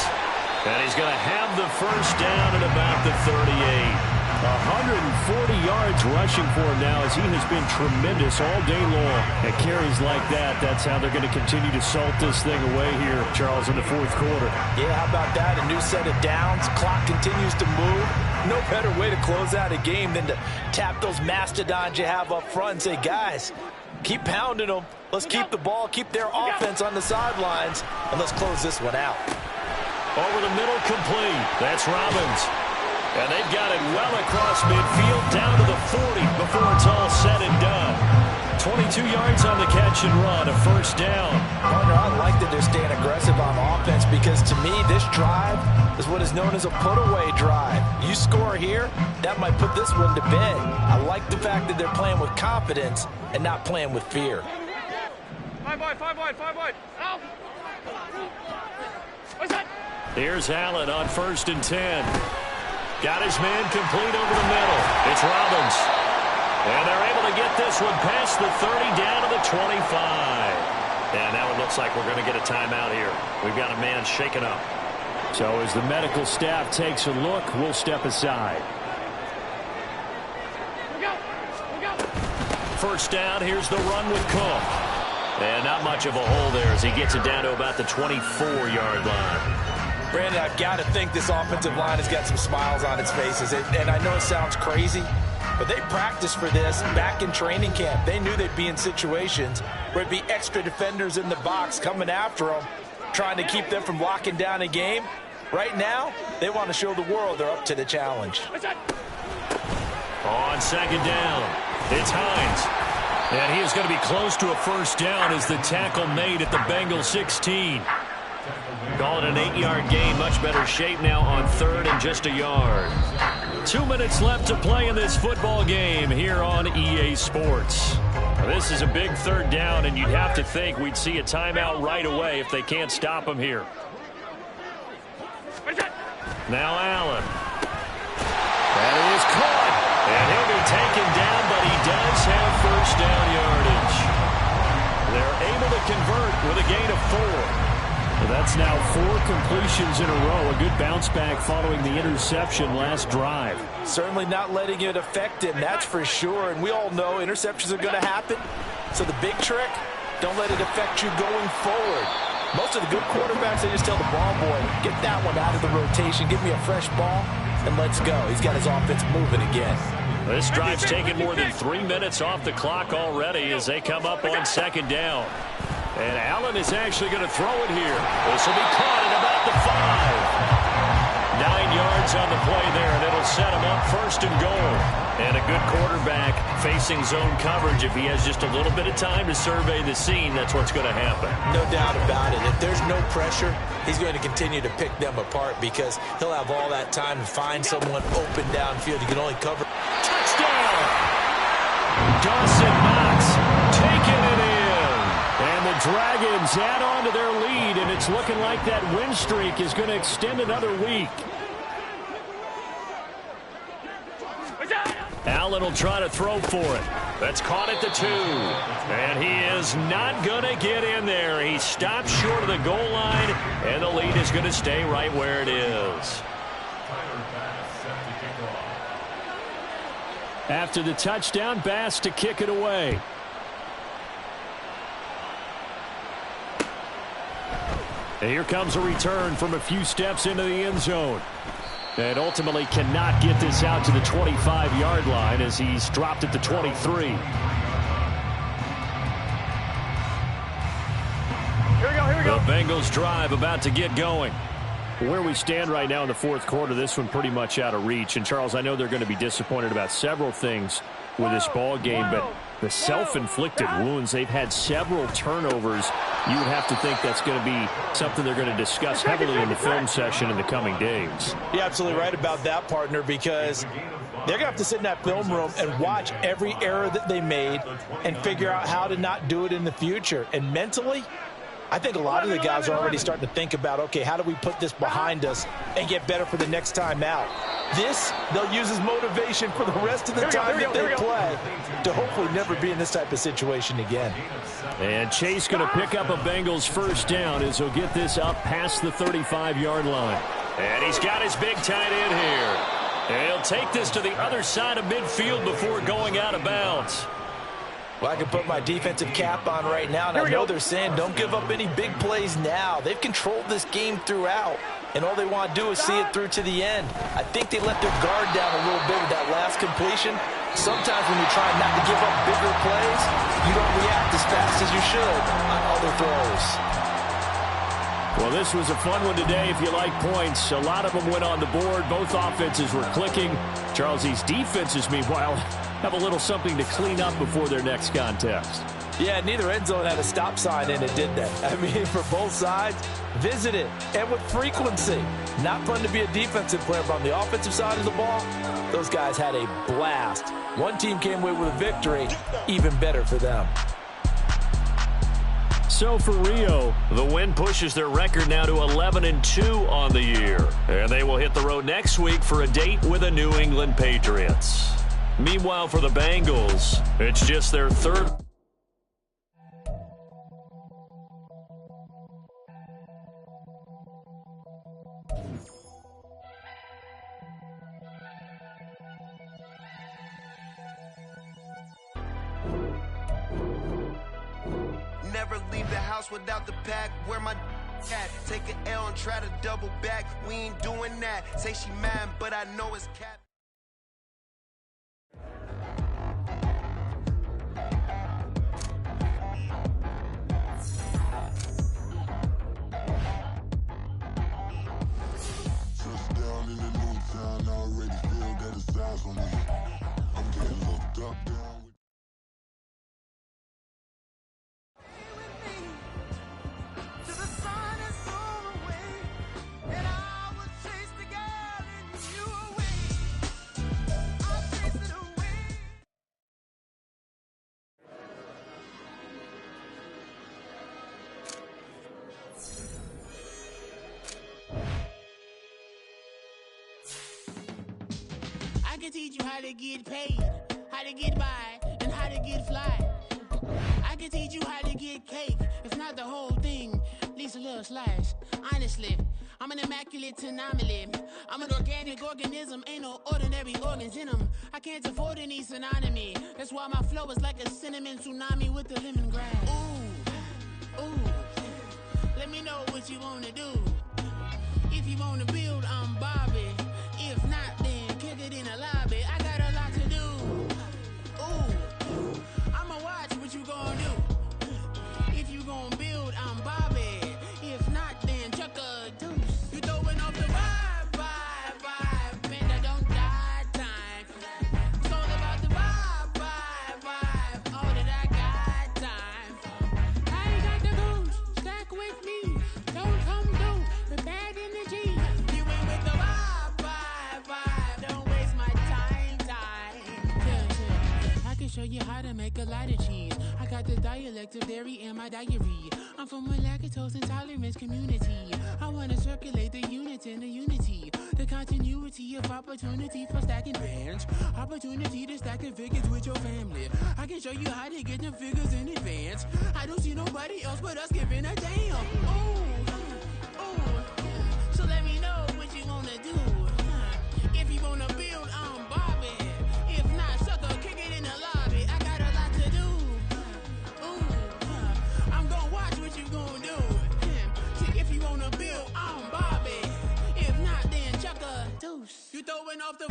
[SPEAKER 4] And he's going to have the first down at about the 38. 140 yards rushing for him now as he has been tremendous all day long. At carries like that, that's how they're going to continue to salt this thing away here, Charles, in the 4th quarter.
[SPEAKER 2] Yeah, how about that? A new set of downs. Clock continues to move. No better way to close out a game than to tap those mastodons you have up front and say, guys, keep pounding them. Let's keep the ball, keep their offense on the sidelines, and let's close this one out.
[SPEAKER 4] Over the middle, complete. That's Robbins. And they've got it well across midfield, down to the 40 before it's all said and done. 22 yards on the catch and run, a first down.
[SPEAKER 2] Partner, I like that they're staying aggressive on offense because to me, this drive is what is known as a put-away drive. You score here, that might put this one to bed. I like the fact that they're playing with confidence and not playing with fear.
[SPEAKER 3] 5 wide. Out. What's that?
[SPEAKER 4] Here's Allen on 1st and 10. Got his man complete over the middle. It's Robbins. And they're able to get this one past the 30 down to the 25. And now it looks like we're going to get a timeout here. We've got a man shaken up. So as the medical staff takes a look, we'll step aside.
[SPEAKER 3] We go.
[SPEAKER 4] First down, here's the run with Cook. And not much of a hole there as he gets it down to about the 24-yard line.
[SPEAKER 2] Brandon, I've got to think this offensive line has got some smiles on its faces. And I know it sounds crazy, but they practiced for this back in training camp. They knew they'd be in situations where it'd be extra defenders in the box coming after them, trying to keep them from locking down a game. Right now, they want to show the world they're up to the challenge.
[SPEAKER 4] On 2nd down, it's Hines. And he is going to be close to a first down as the tackle made at the Bengals 16. Call it an 8-yard gain. Much better shape now on 3rd and just a yard. 2 minutes left to play in this football game here on EA Sports. Now, this is a big 3rd down, and you'd have to think we'd see a timeout right away if they can't stop him here. Now Allen. That is caught. And he'll be taken down, but he does have first down yardage. They're able to convert with a gain of 4. Well, that's now 4 completions in a row. A good bounce back following the interception last drive.
[SPEAKER 2] Certainly not letting it affect him, that's for sure. And we all know interceptions are going to happen. So the big trick, don't let it affect you going forward. Most of the good quarterbacks, they just tell the ball boy, get that one out of the rotation, give me a fresh ball, and let's go. He's got his offense moving again.
[SPEAKER 4] This drive's taken more than 3 minutes off the clock already as they come up on 2nd down. And Allen is actually going to throw it here. This will be caught at about the 5. 9 yards on the play there, and it'll set him up 1st and goal. And a good quarterback facing zone coverage, if he has just a little bit of time to survey the scene, that's what's going to happen.
[SPEAKER 2] No doubt about it. If there's no pressure, he's going to continue to pick them apart because he'll have all that time to find someone open downfield. He can only cover.
[SPEAKER 4] Touchdown! Dawson Knox taking it in. And the Dragons add on to their lead, and it's looking like that win streak is going to extend another week. Allen will try to throw for it. That's caught at the 2. And he is not going to get in there. He stopped short of the goal line, and the lead is going to stay right where it is. After the touchdown, Bass to kick it away. And here comes a return from a few steps into the end zone. And ultimately cannot get this out to the 25-yard line as he's dropped at the 23.
[SPEAKER 3] Here we go.
[SPEAKER 4] The Bengals drive about to get going. Where we stand right now in the fourth quarter, this one pretty much out of reach. And, Charles, I know they're going to be disappointed about several things with this ball game, but the self-inflicted wounds, they've had several turnovers. You would have to think that's going to be something they're going to discuss heavily in the film session in the coming days.
[SPEAKER 2] You're absolutely right about that, partner, because they're going to have to sit in that film room and watch every error that they made and figure out how to not do it in the future. And mentally, I think a lot of the guys are already starting to think about, okay, how do we put this behind us and get better for the next time out? This, they'll use as motivation for the rest of the time that they play to hopefully never be in this type of situation again.
[SPEAKER 4] And Chase going to pick up a Bengals first down as he'll get this up past the 35-yard line. And he's got his big tight end here. And he'll take this to the other side of midfield before going out of bounds.
[SPEAKER 2] Well, I can put my defensive cap on right now, and I know they're saying don't give up any big plays now. They've controlled this game throughout, and all they want to do is see it through to the end. I think they let their guard down a little bit with that last completion. Sometimes when you're trying not to give up bigger plays, you don't react as fast as you should on other throws.
[SPEAKER 4] Well, this was a fun one today if you like points. A lot of them went on the board. Both offenses were clicking. Charles, these defenses, meanwhile, have a little something to clean up before their next contest.
[SPEAKER 2] Yeah, neither end zone had a stop sign in it, did they? I mean, for both sides, visit it, and with frequency. Not fun to be a defensive player, but on the offensive side of the ball, those guys had a blast. One team came away with a victory, even better for them.
[SPEAKER 4] So for Rio, the win pushes their record now to 11-2 on the year. And they will hit the road next week for a date with the New England Patriots. Meanwhile, for the Bengals, it's just their third.
[SPEAKER 7] Never leave the house without the pack. Where my at? Take an L and try to double back. We ain't doing that. Say she mad, but I know it's cap.
[SPEAKER 8] Touchdown in the new town. I already feel that it's eyes on me. I'm getting looked up down.
[SPEAKER 9] I can teach you how to get paid, how to get by, and how to get fly. I can teach you how to get cake, if not the whole thing, at least a little slice. Honestly, I'm an immaculate anomaly. I'm an organic organism, ain't no ordinary organs in them. I can't afford any synonymy. That's why my flow is like a cinnamon tsunami with the lemongrass. Ooh, ooh, let me know what you wanna do. If you wanna build, I'm Bobby. If not, then kick it in the lobby. I got a lot to do. Ooh, I'ma watch what you gonna do. If you gonna build, I'm Bobby. If not, then chuck a deuce. You throwing off the vibe, man, I don't die time. So I make a lot of cheese. I got the dialect of dairy in my diary. I'm from a lactose intolerance community. I wanna circulate the units and the unity. The continuity of opportunity for stacking bands. Opportunity to stack the figures with your family. I can show you how to get them figures in advance. I don't see nobody else but us giving a damn. So let me know what you wanna do. If you wanna build, I'm Bobby. If not, sucker, kick it in the lobby. I got a lot to do. I'm gonna watch what you gonna do. See, if you wanna build, I'm Bobby. If not, then chuck a deuce. You throwing off the